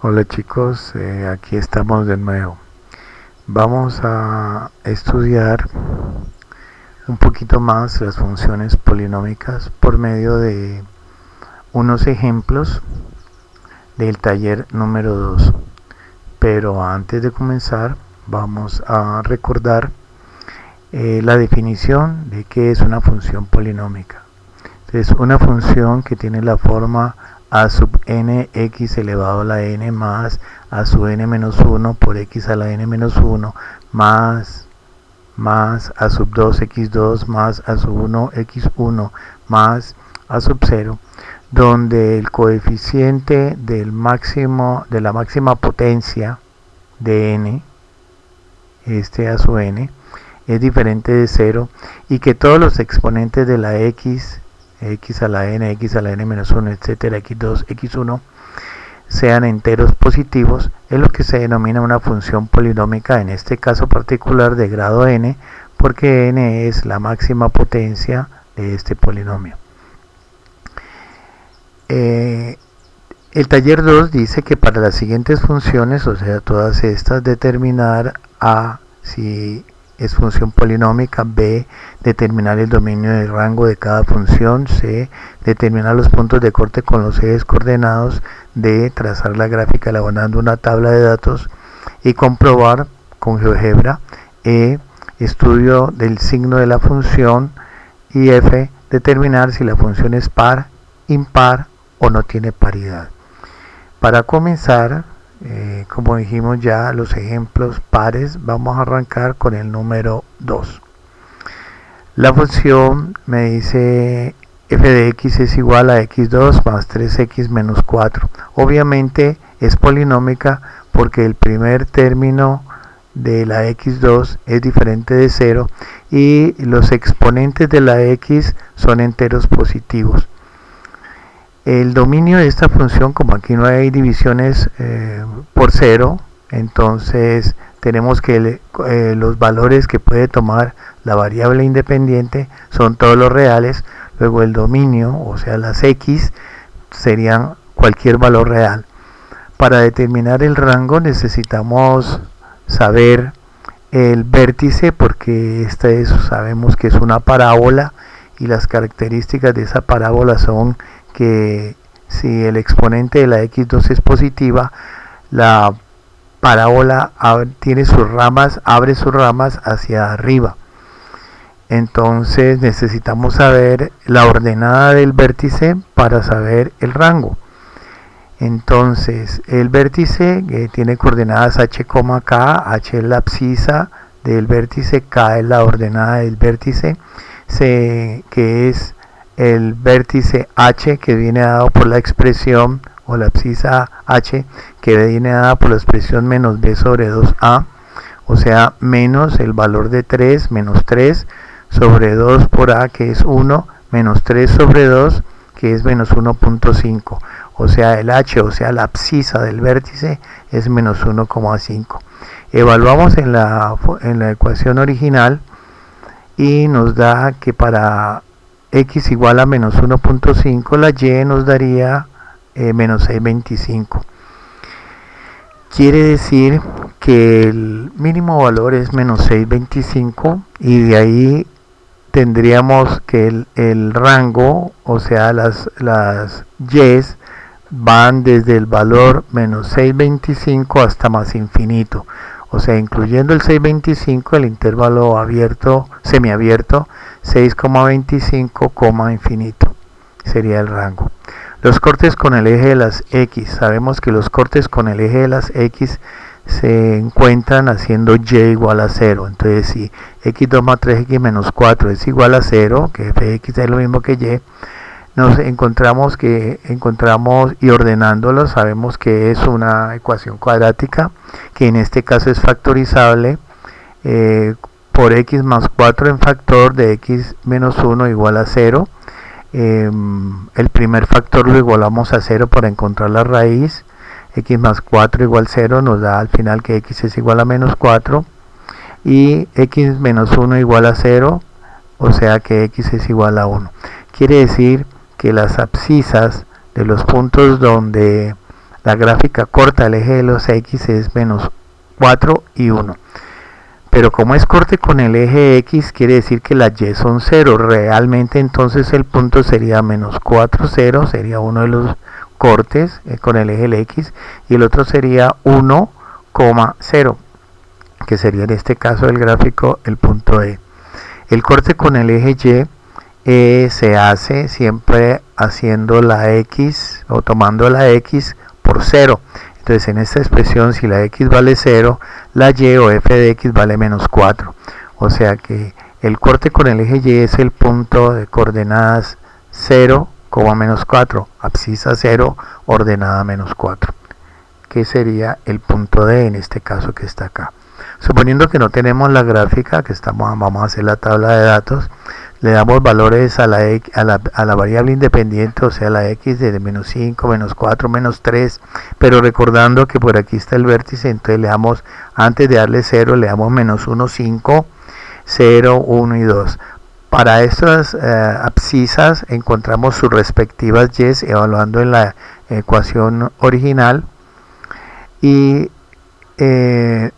Hola chicos, aquí estamos de nuevo. Vamos a estudiar un poquito más las funciones polinómicas por medio de unos ejemplos del taller número 2. Pero antes de comenzar vamos a recordar la definición de qué es una función polinómica. Es una función que tiene la forma a sub n x elevado a la n más a sub n menos 1 por x a la n menos 1 más a sub 2 x2 más a sub 1 x1 más a sub 0, donde el coeficiente de la máxima potencia de n, a sub n, es diferente de 0 y que todos los exponentes de la x a la n menos 1, etcétera, x2, x1, sean enteros positivos, es lo que se denomina una función polinómica, en este caso particular de grado n, porque n es la máxima potencia de este polinomio. El taller 2 dice que para las siguientes funciones, o sea, todas estas, determinar a si es función polinómica, b, determinar el dominio del rango de cada función, c, determinar los puntos de corte con los ejes coordenados, d, trazar la gráfica elaborando una tabla de datos y comprobar con GeoGebra, e, estudio del signo de la función, y f, determinar si la función es par, impar o no tiene paridad. Para comenzar, como dijimos ya, los ejemplos pares, vamos a arrancar con el número 2. La función me dice f de x es igual a x2 más 3x menos 4. Obviamente es polinómica porque el primer término de la x2 es diferente de 0 y los exponentes de la x son enteros positivos. El dominio de esta función, como aquí no hay divisiones por 0, entonces tenemos que los valores que puede tomar la variable independiente son todos los reales. Luego el dominio, o sea las x, serían cualquier valor real. Para determinar el rango necesitamos saber el vértice, porque sabemos que es una parábola y las características de esa parábola son que si el exponente de la x2 es positiva, la parábola abre sus ramas hacia arriba. Entonces necesitamos saber la ordenada del vértice para saber el rango. Entonces el vértice tiene coordenadas h, k, h es la abscisa del vértice, k es la ordenada del vértice, que es el vértice h, que viene dado por la expresión, o la abscisa h, que viene dada por la expresión menos b sobre 2a, o sea, menos el valor de 3, menos 3, sobre 2 por a, que es 1, menos 3 sobre 2, que es menos 1.5. O sea, el h, o sea, la abscisa del vértice, es menos 1,5. Evaluamos en la ecuación original y nos da que para x igual a menos 1.5, la y nos daría menos 625. Quiere decir que el mínimo valor es menos 625 y de ahí tendríamos que el rango, o sea las y's, van desde el valor menos 625 hasta más infinito. O sea, incluyendo el 625, el intervalo abierto, semiabierto, 6,25, infinito sería el rango. Los cortes con el eje de las x. Sabemos que los cortes con el eje de las x se encuentran haciendo y igual a 0. Entonces, si x2 más 3x menos 4 es igual a 0, que f de x es lo mismo que y, nos encontramos y ordenándolo sabemos que es una ecuación cuadrática, que en este caso es factorizable por x más 4 en factor de x menos 1 igual a 0. El primer factor lo igualamos a 0 para encontrar la raíz. X más 4 igual 0 nos da al final que x es igual a menos 4 y x menos 1 igual a 0, o sea que x es igual a 1. Quiere decir que las abscisas de los puntos donde La gráfica corta del eje de los x es menos 4 y 1. Pero como es corte con el eje x, quiere decir que las y son 0. Realmente entonces el punto sería menos 4, 0, sería uno de los cortes con el eje del x, y el otro sería 1, 0, que sería en este caso del gráfico el punto E. El corte con el eje y se hace siempre haciendo la x o tomando la x por 0. Entonces en esta expresión, si la x vale 0, la y o f de x vale menos 4. O sea que el corte con el eje y es el punto de coordenadas 0, menos 4, abscisa 0, ordenada menos 4, que sería el punto D en este caso que está acá. Suponiendo que no tenemos la gráfica, que vamos a hacer la tabla de datos, le damos valores a la variable independiente, o sea la x de menos 5, menos 4, menos 3, pero recordando que por aquí está el vértice, entonces le damos, antes de darle 0, le damos menos 1, 5, 0, 1 y 2. Para estas abscisas encontramos sus respectivas y evaluando en la ecuación original, y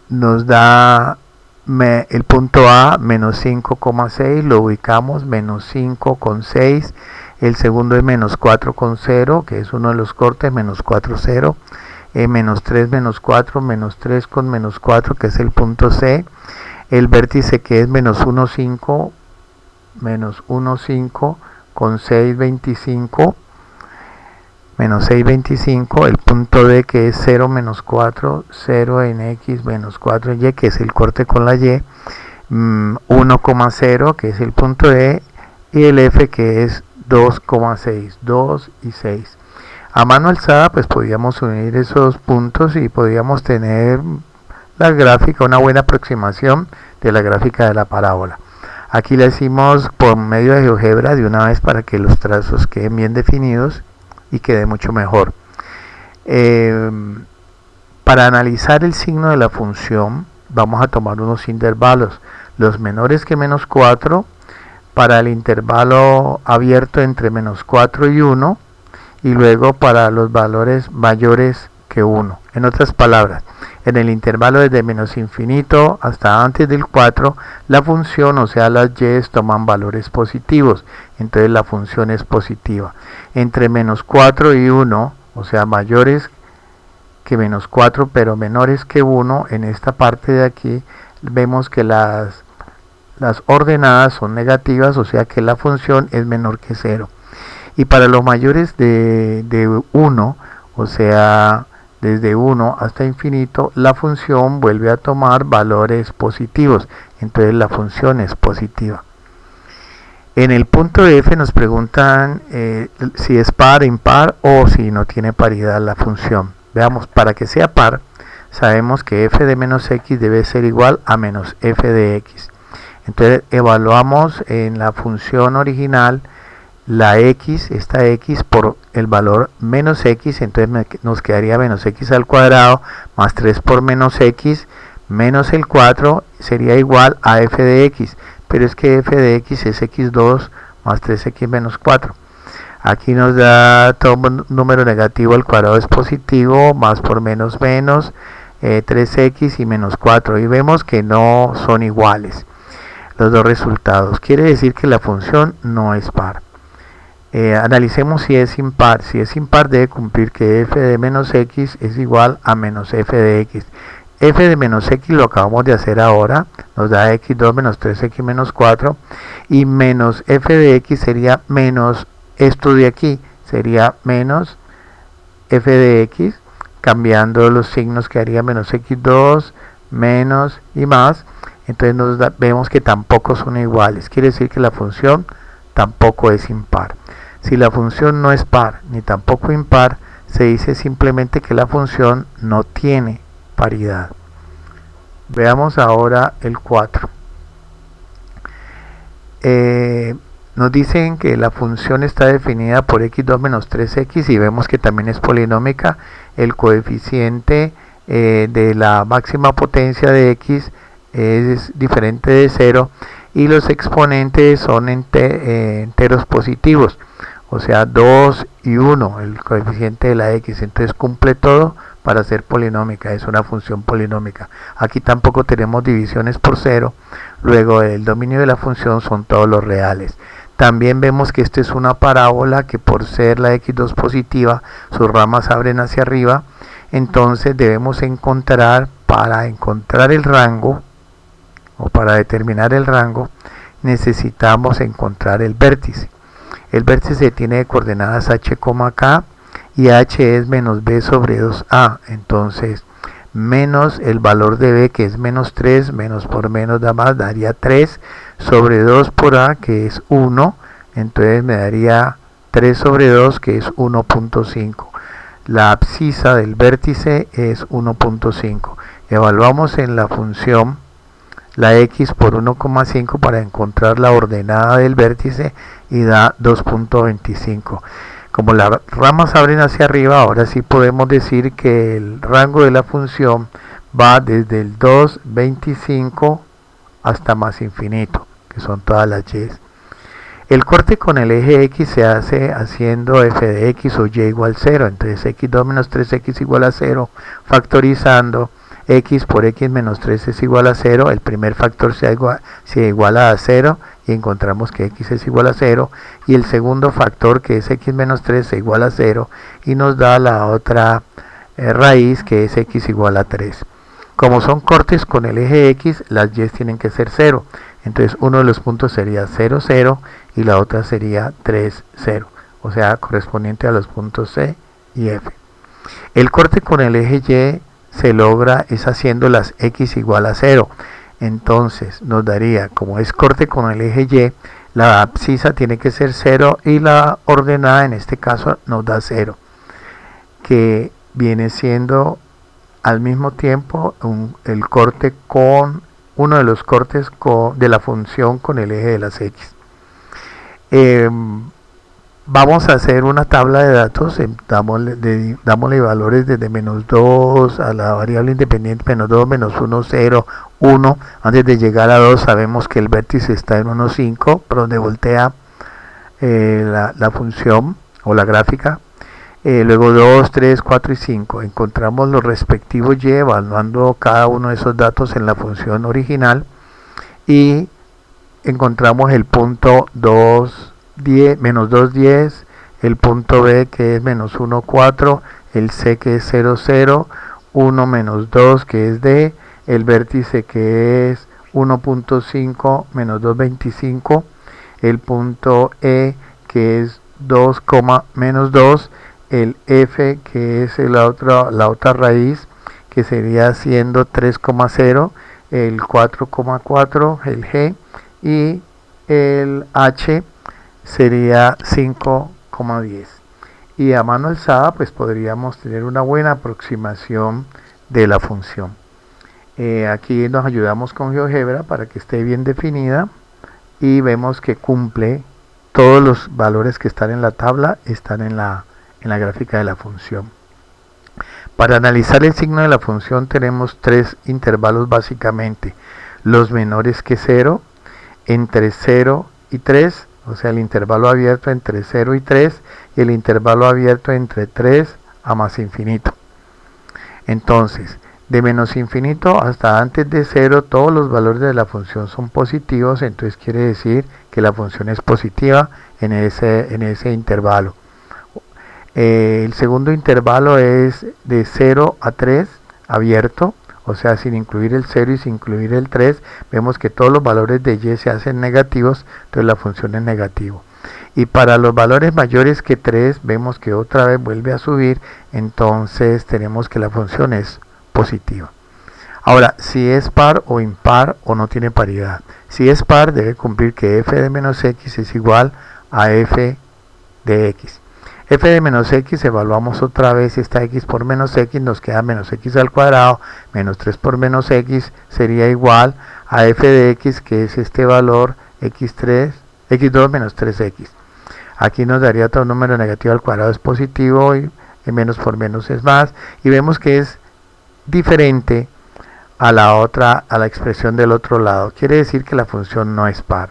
nos da el punto A, menos 5,6, lo ubicamos, menos 5,6, el segundo es menos 4,0, que es uno de los cortes, menos 4,0, menos 3, menos 4, menos 3 con menos 4, que es el punto C, el vértice que es menos 1,5, menos 1,5 con 6,25, menos 6,25, el punto D que es 0, menos 4, 0 en x, menos 4 en y, que es el corte con la y, 1,0 que es el punto D, y el F que es 2,6, 2 y 6. A mano alzada pues podríamos unir esos puntos y podríamos tener la gráfica, una buena aproximación de la gráfica de la parábola. Aquí le hicimos por medio de GeoGebra de una vez para que los trazos queden bien definidos y quede mucho mejor. Para analizar el signo de la función vamos a tomar unos intervalos, los menores que menos 4 para el intervalo abierto entre menos 4 y 1, y luego para los valores mayores que 1. En otras palabras, en el intervalo desde menos infinito hasta antes del 4, la función, o sea las y, toman valores positivos, entonces la función es positiva. Entre menos 4 y 1, o sea mayores que menos 4 pero menores que 1, en esta parte de aquí vemos que las ordenadas son negativas, o sea que la función es menor que 0. Y para los mayores de 1, o sea desde 1 hasta infinito, la función vuelve a tomar valores positivos, entonces la función es positiva. En el punto F nos preguntan si es par, impar o si no tiene paridad la función. Veamos, para que sea par, sabemos que f de menos x debe ser igual a menos f de x. Entonces evaluamos en la función original la x, esta x por el valor menos x, entonces nos quedaría menos x al cuadrado más 3 por menos x menos el 4 sería igual a f de x, pero es que f de x es x2 más 3x menos 4. Aquí nos da todo número negativo al cuadrado es positivo, más por menos menos, 3x y menos 4, y vemos que no son iguales los dos resultados, quiere decir que la función no es par. Analicemos si es impar. Si es impar debe cumplir que f de menos x es igual a menos f de x. F de menos x lo acabamos de hacer ahora, nos da x2 menos 3x menos 4, y menos f de x sería menos esto de aquí, sería menos f de x, cambiando los signos quedaría menos x2, menos y más, entonces vemos que tampoco son iguales, quiere decir que la función tampoco es impar. Si la función no es par ni tampoco impar, se dice simplemente que la función no tiene paridad. Veamos ahora el 4. Nos dicen que la función está definida por x2 menos 3x y vemos que también es polinómica. El coeficiente de la máxima potencia de x es diferente de 0 y los exponentes son enteros positivos. o sea 2 y 1, el coeficiente de la x, entonces cumple todo para ser polinómica, es una función polinómica. Aquí tampoco tenemos divisiones por cero, luego el dominio de la función son todos los reales. También vemos que esta es una parábola que por ser la x2 positiva, sus ramas abren hacia arriba, entonces debemos encontrar, para encontrar el rango, o para determinar el rango, necesitamos encontrar el vértice. El vértice tiene coordenadas h, k, y h es menos b sobre 2a, entonces menos el valor de b, que es menos 3, menos por menos da más, daría 3 sobre 2 por a, que es 1, entonces me daría 3 sobre 2, que es 1.5. La abscisa del vértice es 1.5. Evaluamos en la función la x por 1,5 para encontrar la ordenada del vértice y da 2.25. Como las ramas abren hacia arriba, ahora sí podemos decir que el rango de la función va desde el 2.25 hasta más infinito, que son todas las y. El corte con el eje x se hace haciendo f de x o y igual 0, entonces x2 menos 3x igual a 0, factorizando x por x menos 3 es igual a 0, el primer factor se iguala a 0 y encontramos que x es igual a 0, y el segundo factor, que es x menos 3, se iguala a 0 y nos da la otra raíz, que es x igual a 3. Como son cortes con el eje x, las y tienen que ser 0, entonces uno de los puntos sería 0, 0 y la otra sería 3, 0, o sea, correspondiente a los puntos C y F. El corte con el eje y se logra es haciendo las x igual a 0, entonces nos daría, como es corte con el eje y, la abscisa tiene que ser 0 y la ordenada en este caso nos da 0, que viene siendo al mismo tiempo el corte con uno de los cortes de la función con el eje de las x. Vamos a hacer una tabla de datos, dámosle valores desde menos 2 a la variable independiente, menos 2, menos 1, 0, 1. Antes de llegar a 2 sabemos que el vértice está en 1, 5, por donde voltea la función o la gráfica. Luego 2, 3, 4 y 5. Encontramos los respectivos y evaluando cada uno de esos datos en la función original y encontramos el punto 2, 10, menos 2, 10, el punto B, que es menos 1, 4, el C, que es 0, 0, 1 menos 2, que es D, el vértice, que es 1.5 menos 2, 25, el punto E, que es 2, menos 2, el F, que es la otra raíz, que sería siendo 3,0, el 4,4, el G, y el H sería 5,10. Y a mano alzada pues podríamos tener una buena aproximación de la función. Aquí nos ayudamos con GeoGebra para que esté bien definida y vemos que cumple todos los valores que están en la tabla, están en la gráfica de la función. Para analizar el signo de la función tenemos tres intervalos básicamente: los menores que 0, entre 0 y 3, o sea el intervalo abierto entre 0 y 3, y el intervalo abierto entre 3 a más infinito. Entonces, de menos infinito hasta antes de 0, todos los valores de la función son positivos, entonces quiere decir que la función es positiva en ese intervalo. El segundo intervalo es de 0 a 3, abierto, o sea, sin incluir el 0 y sin incluir el 3, vemos que todos los valores de y se hacen negativos, entonces la función es negativo. Y para los valores mayores que 3, vemos que otra vez vuelve a subir, entonces tenemos que la función es positiva. Ahora, si es par o impar o no tiene paridad. Si es par, debe cumplir que f de menos x es igual a f de x. F de menos x, evaluamos otra vez esta x por menos x, nos queda menos x al cuadrado, menos 3 por menos x sería igual a f de x, que es este valor x2 menos 3x. Aquí nos daría todo número negativo al cuadrado es positivo y menos por menos es más, y vemos que es diferente a la expresión del otro lado, quiere decir que la función no es par.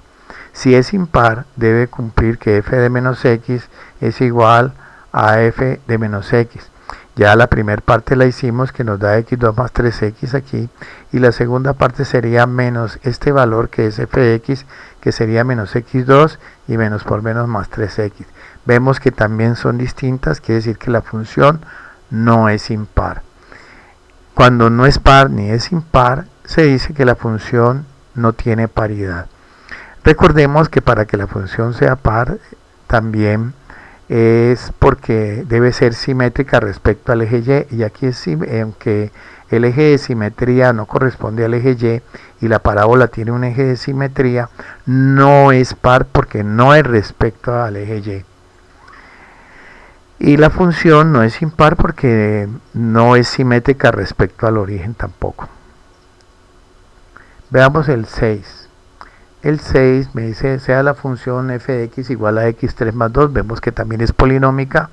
Si es impar, debe cumplir que f de menos x es igual a f de menos x. Ya la primera parte la hicimos, que nos da x2 más 3x aquí, y la segunda parte sería menos este valor que es f de x, que sería menos x2 y menos por menos más 3x. Vemos que también son distintas, quiere decir que la función no es impar. Cuando no es par ni es impar, se dice que la función no tiene paridad. Recordemos que para que la función sea par, también es porque debe ser simétrica respecto al eje Y, y aquí es, aunque el eje de simetría no corresponde al eje Y la parábola tiene un eje de simetría, no es par porque no es respecto al eje Y la función no es impar porque no es simétrica respecto al origen tampoco. Veamos el 6. El 6 me dice, sea la función f de x igual a x3 más 2, vemos que también es polinómica.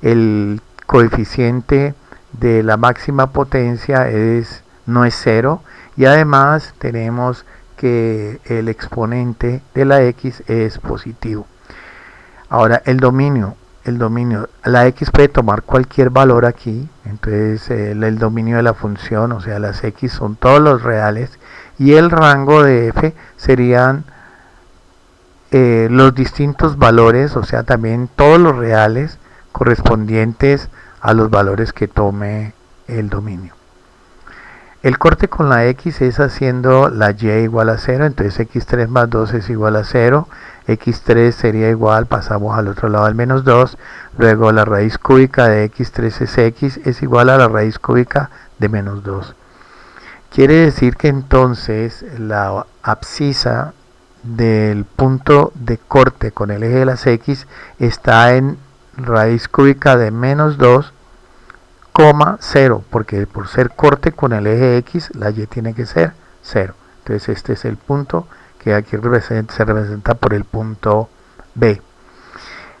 El coeficiente de la máxima potencia no es 0 y además tenemos que el exponente de la x es positivo. Ahora el dominio, la x puede tomar cualquier valor aquí, entonces el dominio de la función, o sea las x son todos los reales, y el rango de f serían los distintos valores, o sea también todos los reales correspondientes a los valores que tome el dominio. El corte con la x es haciendo la y igual a 0, entonces x3 más 2 es igual a 0, x3 sería igual, pasamos al otro lado al menos 2, luego la raíz cúbica de x3 es x, es igual a la raíz cúbica de menos 2. Quiere decir que entonces la abscisa del punto de corte con el eje de las x está en raíz cúbica de menos 2, 0, porque por ser corte con el eje x, la y tiene que ser 0. Entonces este es el punto que aquí se representa por el punto B.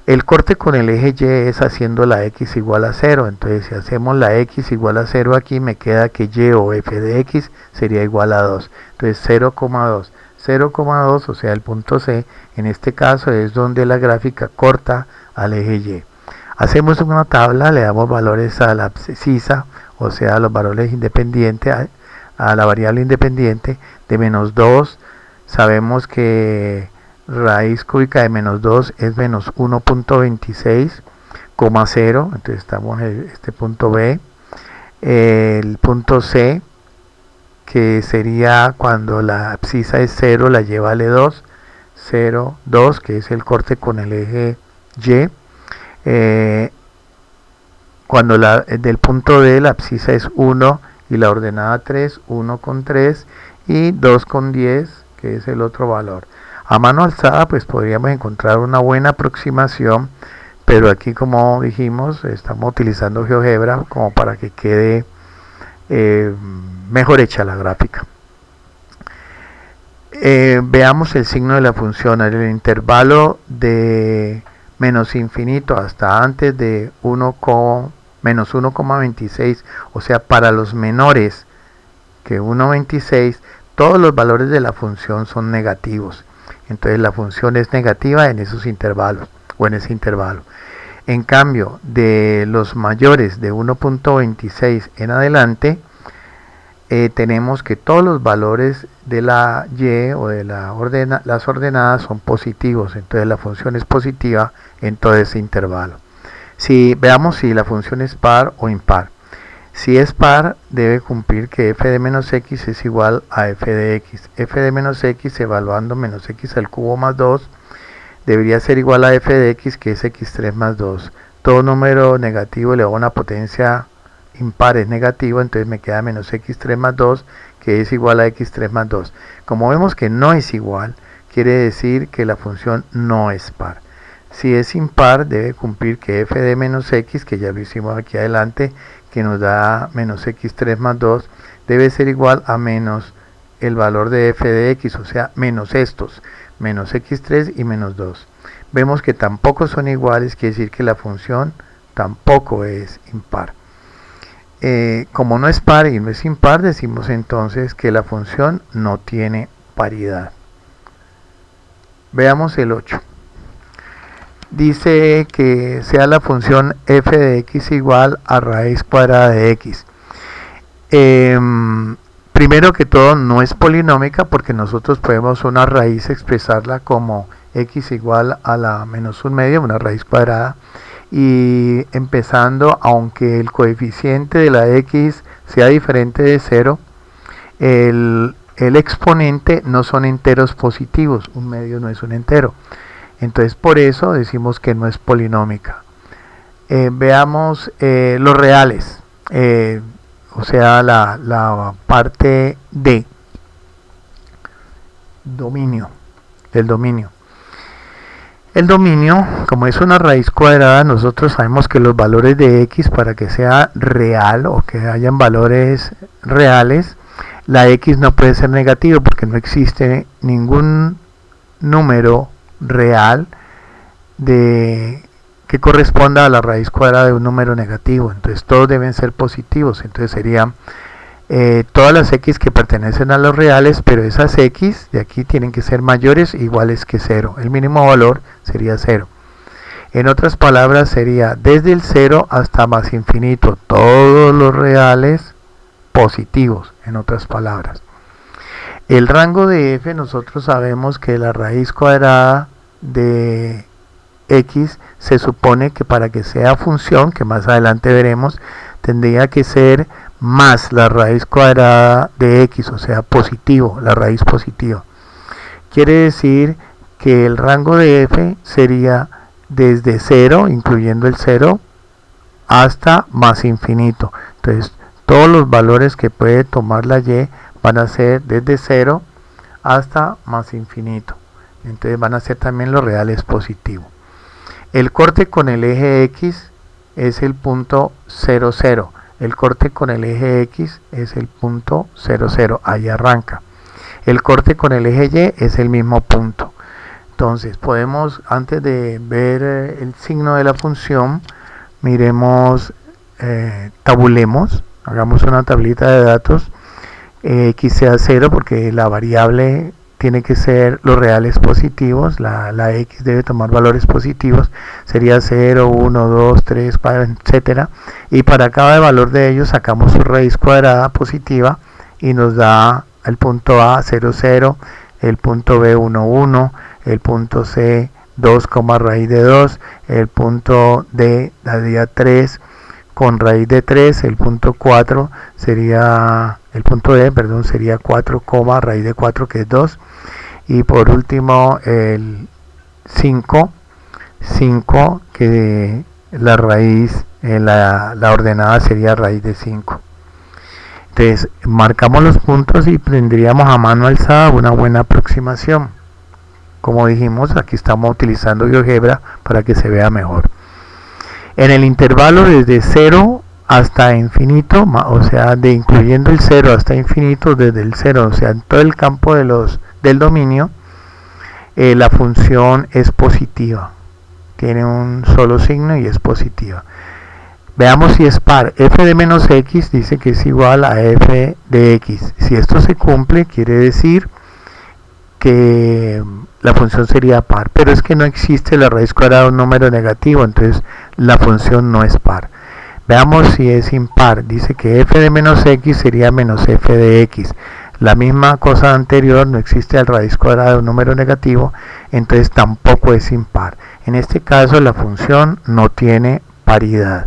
El corte con el eje y es haciendo la x igual a 0, entonces si hacemos la x igual a 0 aquí, me queda que y o f de x sería igual a 2. Entonces 0,2. 0,2, o sea el punto C, en este caso es donde la gráfica corta al eje Y. Hacemos una tabla, le damos valores a la abscisa, o sea los valores independientes, a la variable independiente de menos 2. Sabemos que raíz cúbica de menos 2 es menos 1.26, 0, entonces estamos en este punto B. El punto C, que sería cuando la abscisa es 0, la y vale 2, 0, 2, que es el corte con el eje Y. Cuando del punto D la abscisa es 1 y la ordenada 3, 1,3 y 2,10, que es el otro valor. A mano alzada pues podríamos encontrar una buena aproximación, pero aquí como dijimos estamos utilizando GeoGebra como para que quede mejor hecha la gráfica. Veamos el signo de la función. En el intervalo de menos infinito hasta antes de menos 1,26, o sea para los menores que 1,26, todos los valores de la función son negativos. Entonces la función es negativa en esos intervalos o en ese intervalo. En cambio, de los mayores de 1.26 en adelante, tenemos que todos los valores de la y o de las ordenadas son positivos. Entonces la función es positiva en todo ese intervalo. Veamos si la función es par o impar. Si es par, debe cumplir que f de menos x es igual a f de x. F de menos x evaluando menos x al cubo más 2 debería ser igual a f de x, que es x3 más 2. Todo número negativo elevado a una potencia impar es negativo, entonces me queda menos x3 más 2, que es igual a x3 más 2. Como vemos que no es igual, quiere decir que la función no es par. Si es impar, debe cumplir que f de menos x, que ya lo hicimos aquí adelante, que nos da menos x3 más 2, debe ser igual a menos el valor de f de x, o sea, menos estos, menos x3 y menos 2. Vemos que tampoco son iguales, quiere decir que la función tampoco es impar. Como no es par y no es impar, decimos entonces que la función no tiene paridad. Veamos el 8. Dice que sea la función f de x igual a raíz cuadrada de x. Primero que todo, no es polinómica porque nosotros podemos una raíz expresarla como x igual a la menos un medio, una raíz cuadrada. Y empezando, aunque el coeficiente de la x sea diferente de 0, el exponente no son enteros positivos, un medio no es un entero. Entonces por eso decimos que no es polinómica. Veamos los reales, o sea la parte de dominio, del dominio. El dominio, como es una raíz cuadrada, nosotros sabemos que los valores de x, para que sea real o que hayan valores reales, la x no puede ser negativo porque no existe ningún número real que corresponda a la raíz cuadrada de un número negativo. Entonces todos deben ser positivos. Entonces serían todas las x que pertenecen a los reales, pero esas x de aquí tienen que ser mayores o iguales que 0. El mínimo valor sería 0. En otras palabras sería desde el 0 hasta más infinito, todos los reales positivos, en otras palabras. El rango de f, nosotros sabemos que la raíz cuadrada de x se supone que para que sea función, que más adelante veremos, tendría que ser más la raíz cuadrada de x, o sea positivo, la raíz positiva. Quiere decir que el rango de f sería desde 0, incluyendo el 0, hasta más infinito. Entonces todos los valores que puede tomar la y van a ser desde 0 hasta más infinito. Entonces van a ser también los reales positivos. El corte con el eje x es el punto 0, 0. El corte con el eje x es el punto 0, 0. Ahí arranca. El corte con el eje y es el mismo punto. Entonces podemos, antes de ver el signo de la función, miremos, tabulemos, hagamos una tablita de datos. X sea 0 porque la variable tiene que ser los reales positivos, la x debe tomar valores positivos, sería 0, 1, 2, 3, 4, etcétera, y para cada valor de ellos sacamos su raíz cuadrada positiva y nos da el punto A 0, 0, el punto B 1, 1, el punto C 2, raíz de 2, el punto D daría 3 con raíz de 3, el punto 4 sería, el punto D, perdón, sería 4, raíz de 4 que es 2, y por último el 5 que la raíz, la ordenada sería raíz de 5. Entonces marcamos los puntos y tendríamos a mano alzada una buena aproximación. Como dijimos, aquí estamos utilizando GeoGebra para que se vea mejor. En el intervalo desde 0 hasta infinito, o sea, incluyendo el 0 hasta infinito, desde el 0, o sea, en todo el campo del dominio, la función es positiva. Tiene un solo signo y es positiva. Veamos si es par. F de menos x dice que es igual a f de x. Si esto se cumple, quiere decir que la función sería par, pero es que no existe la raíz cuadrada de un número negativo, entonces la función no es par. Veamos si es impar. Dice que f de menos x sería menos f de x. La misma cosa anterior, no existe la raíz cuadrada de un número negativo, entonces tampoco es impar. En este caso la función no tiene paridad.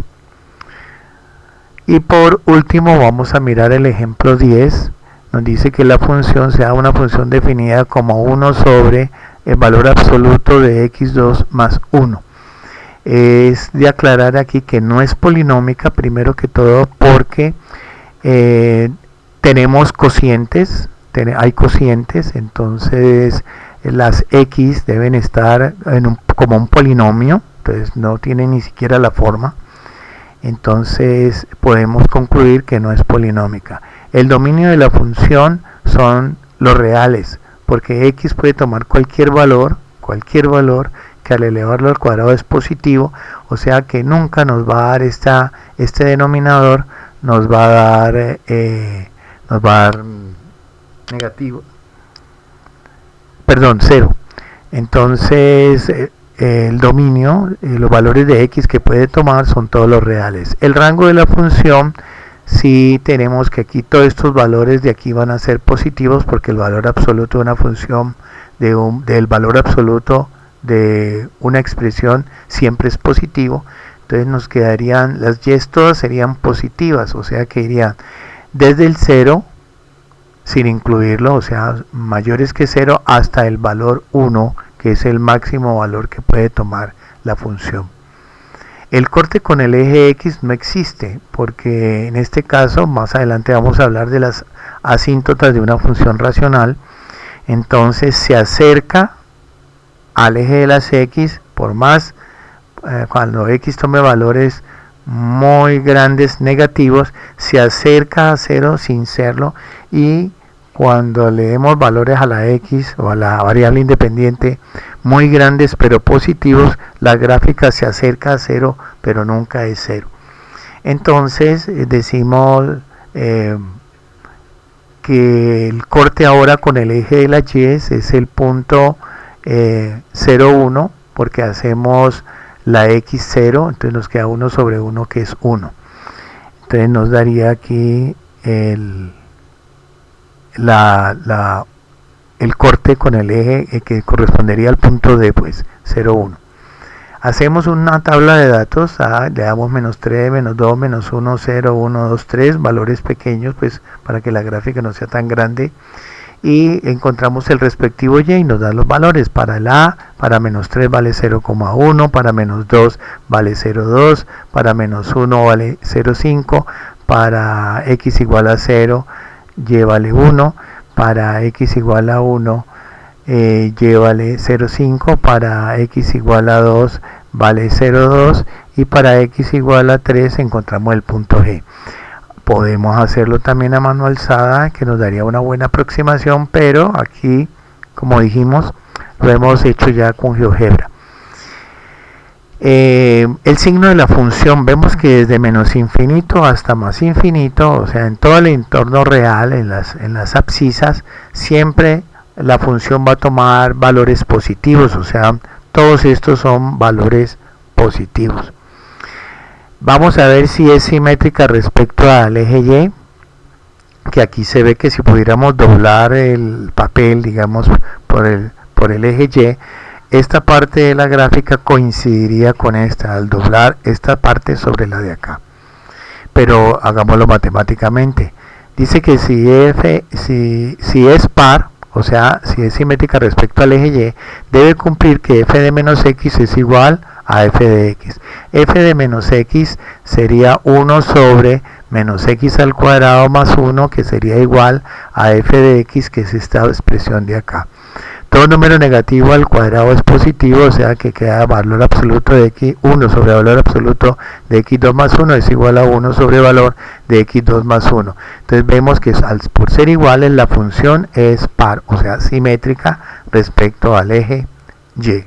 Y por último vamos a mirar el ejemplo 10. Nos dice que la función sea una función definida como 1 sobre el valor absoluto de x2 más 1. Es de aclarar aquí que no es polinómica, primero que todo porque tenemos cocientes, hay cocientes, entonces las x deben estar como un polinomio, entonces no tiene ni siquiera la forma. Entonces podemos concluir que no es polinómica. El dominio de la función son los reales, porque x puede tomar cualquier valor que al elevarlo al cuadrado es positivo, o sea que nunca nos va a dar este denominador, nos va a dar negativo, perdón, 0. Entonces el dominio, los valores de x que puede tomar son todos los reales. El rango de la función, si tenemos que aquí todos estos valores de aquí van a ser positivos, porque el valor absoluto de una función, del valor absoluto de una expresión siempre es positivo. Entonces nos quedarían, las y todas serían positivas, o sea que irían desde el 0 sin incluirlo, o sea mayores que 0, hasta el valor 1, que es el máximo valor que puede tomar la función. El corte con el eje X no existe, porque en este caso, más adelante vamos a hablar de las asíntotas de una función racional. Entonces se acerca al eje de las X, por más cuando X tome valores muy grandes negativos, se acerca a 0 sin serlo, y cuando le demos valores a la X o a la variable independiente muy grandes pero positivos, la gráfica se acerca a 0 pero nunca es 0. Entonces decimos que el corte ahora con el eje de la Y es el punto 0, 1, porque hacemos la X0, entonces nos queda 1 sobre 1 que es 1. Entonces nos daría aquí el corte con el eje que correspondería al punto D, pues 0, 1. Hacemos una tabla de datos, le damos -3, -2, -1, 0, 1, 2, 3, valores pequeños, pues para que la gráfica no sea tan grande, y encontramos el respectivo y nos da los valores. Para el a, para -3 vale 0,1, para -2 vale 0,2, para -1 vale 0,5, para x igual a 0 y vale 1, para x igual a 1 y vale 0,5, para x igual a 2 vale 0,2, y para x igual a 3 encontramos el punto G. Podemos hacerlo también a mano alzada, que nos daría una buena aproximación, pero aquí, como dijimos, lo hemos hecho ya con GeoGebra. El signo de la función, vemos que desde menos infinito hasta más infinito, o sea, en todo el entorno real, en las abscisas, siempre la función va a tomar valores positivos, o sea, todos estos son valores positivos. Vamos a ver si es simétrica respecto al eje Y, que aquí se ve que si pudiéramos doblar el papel, digamos, por el eje Y, esta parte de la gráfica coincidiría con esta, al doblar esta parte sobre la de acá. Pero hagámoslo matemáticamente. Dice que si es par, o sea, si es simétrica respecto al eje Y, debe cumplir que f de menos x es igual a f de x. F de menos x sería 1 sobre menos x al cuadrado más 1, que sería igual a f de x, que es esta expresión de acá. Todo número negativo al cuadrado es positivo, o sea que queda valor absoluto de x, 1 sobre valor absoluto de x2 más 1 es igual a 1 sobre valor de x2 más 1. Entonces vemos que por ser iguales la función es par, o sea simétrica respecto al eje Y.